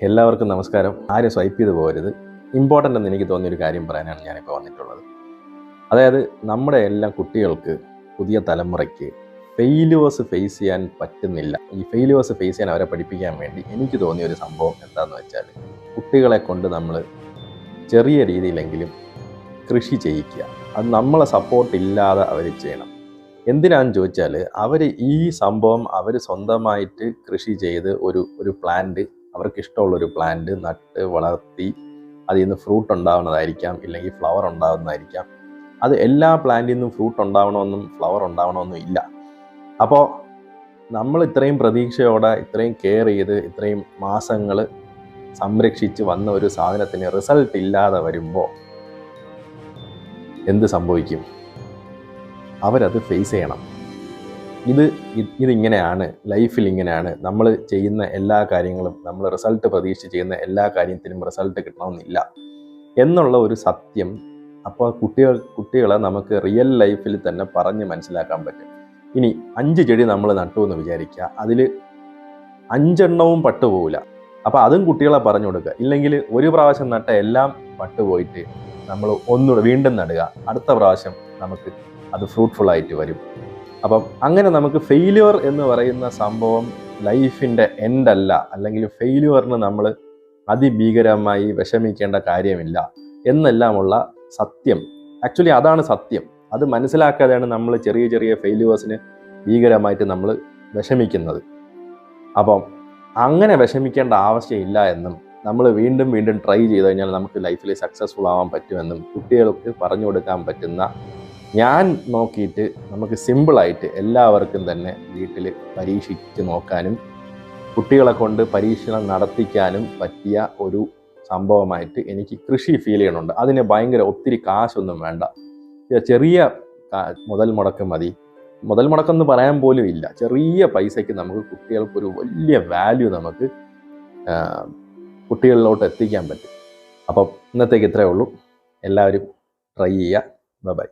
എല്ലാവർക്കും നമസ്കാരം. ആരും സ്വൈപ്പ് ചെയ്ത് പോകരുത്. ഇമ്പോർട്ടൻ്റ് എന്ന് എനിക്ക് തോന്നിയൊരു കാര്യം പറയാനാണ് ഞാനിപ്പോൾ വന്നിട്ടുള്ളത്. അതായത് നമ്മുടെ എല്ലാം കുട്ടികൾക്ക്, പുതിയ തലമുറയ്ക്ക് ഫെയിലുവേഴ്സ് ഫേസ് ചെയ്യാൻ പറ്റുന്നില്ല. ഈ ഫെയിലുവേഴ്സ് ഫേസ് ചെയ്യാൻ അവരെ പഠിപ്പിക്കാൻ വേണ്ടി എനിക്ക് തോന്നിയൊരു സംഭവം എന്താണെന്ന് വെച്ചാൽ, കുട്ടികളെ കൊണ്ട് നമ്മൾ ചെറിയ രീതിയിലെങ്കിലും കൃഷി ചെയ്യിക്കുക. അത് നമ്മളെ സപ്പോർട്ട് ഇല്ലാതെ അവർ ചെയ്യണം. എന്തിനാണെന്ന് ചോദിച്ചാൽ, അവർ ഈ സംഭവം അവർ സ്വന്തമായിട്ട് കൃഷി ചെയ്ത് ഒരു പ്ലാന്റ്, അവർക്ക് ഇഷ്ടമുള്ളൊരു പ്ലാന്റ് നട്ട് വളർത്തി അതിൽ നിന്ന് ഫ്രൂട്ട് ഉണ്ടാവുന്നതായിരിക്കാം, ഇല്ലെങ്കിൽ ഫ്ലവർ ഉണ്ടാകുന്നതായിരിക്കാം. അത് എല്ലാ പ്ലാന്റിൽ നിന്നും ഫ്രൂട്ട് ഉണ്ടാവണമെന്നും ഫ്ലവർ ഉണ്ടാവണമെന്നും ഇല്ല. അപ്പോൾ നമ്മൾ ഇത്രയും പ്രതീക്ഷയോടെ, ഇത്രയും കെയർ ചെയ്ത്, ഇത്രയും മാസങ്ങൾ സംരക്ഷിച്ച് വന്ന ഒരു സാധനത്തിന് റിസൾട്ട് ഇല്ലാതെ വരുമ്പോൾ എന്ത് സംഭവിക്കും? അവരത് ഫേസ് ചെയ്യണം. ഇതിങ്ങനെയാണ്, ലൈഫിൽ ഇങ്ങനെയാണ്. നമ്മൾ ചെയ്യുന്ന എല്ലാ കാര്യങ്ങളും, നമ്മൾ റിസൾട്ട് പ്രതീക്ഷിച്ച് ചെയ്യുന്ന എല്ലാ കാര്യത്തിനും റിസൾട്ട് കിട്ടണമെന്നില്ല എന്നുള്ള ഒരു സത്യം അപ്പോൾ കുട്ടികളെ നമുക്ക് റിയൽ ലൈഫിൽ തന്നെ പറഞ്ഞ് മനസ്സിലാക്കാൻ പറ്റും. ഇനി 5 ചെടി നമ്മൾ നട്ടു എന്ന് വിചാരിക്കുക, അതിൽ 5 എണ്ണവും പട്ടുപോകില്ല. അപ്പോൾ അതും കുട്ടികളെ പറഞ്ഞു കൊടുക്കുക. ഇല്ലെങ്കിൽ ഒരു പ്രാവശ്യം നട്ട എല്ലാം പട്ടുപോയിട്ട് നമ്മൾ ഒന്നുകൂടെ വീണ്ടും നടുക, അടുത്ത പ്രാവശ്യം നമുക്ക് അത് ഫ്രൂട്ട്ഫുള്ളായിട്ട് വരും. അപ്പം അങ്ങനെ നമുക്ക് ഫെയില്യുവർ എന്ന് പറയുന്ന സംഭവം ലൈഫിൻ്റെ എൻഡല്ല, അല്ലെങ്കിൽ ഫെയില്യുവറിന് നമ്മൾ അതിഭീകരമായി വിഷമിക്കേണ്ട കാര്യമില്ല എന്നെല്ലാമുള്ള സത്യം. ആക്ച്വലി അതാണ് സത്യം. അത് മനസ്സിലാക്കാതെയാണ് നമ്മൾ ചെറിയ ചെറിയ ഫെയില്യുവേഴ്സിന് ഭീകരമായിട്ട് നമ്മൾ വിഷമിക്കുന്നത്. അപ്പം അങ്ങനെ വിഷമിക്കേണ്ട ആവശ്യമില്ല എന്നും, നമ്മൾ വീണ്ടും വീണ്ടും ട്രൈ ചെയ്ത് കഴിഞ്ഞാൽ നമുക്ക് ലൈഫിൽ സക്സസ്ഫുൾ ആവാൻ പറ്റുമെന്നും കുട്ടികൾക്ക് പറഞ്ഞു കൊടുക്കാൻ പറ്റുന്ന, ഞാൻ നോക്കിയിട്ട് നമുക്ക് സിമ്പിളായിട്ട് എല്ലാവർക്കും തന്നെ വീട്ടിൽ പരീക്ഷിച്ച് നോക്കാനും കുട്ടികളെ കൊണ്ട് പരീക്ഷണം നടത്തിക്കാനും പറ്റിയ ഒരു സംഭവമായിട്ട് എനിക്ക് കൃഷി ഫീൽ ചെയ്യണുണ്ട്. അതിന് ഒത്തിരി കാശൊന്നും വേണ്ട, ചെറിയ മുതൽ മുടക്ക് മതി. മുതൽ മുടക്കെന്ന് പറയാൻ പോലും ഇല്ല. ചെറിയ പൈസയ്ക്ക് നമുക്ക് കുട്ടികൾക്കൊരു വലിയ വാല്യൂ നമുക്ക് കുട്ടികളിലോട്ട് എത്തിക്കാൻ പറ്റും. അപ്പം ഇന്നത്തേക്ക് ഇത്രയേ ഉള്ളൂ. എല്ലാവരും ട്രൈ ചെയ്യുക. ബൈ.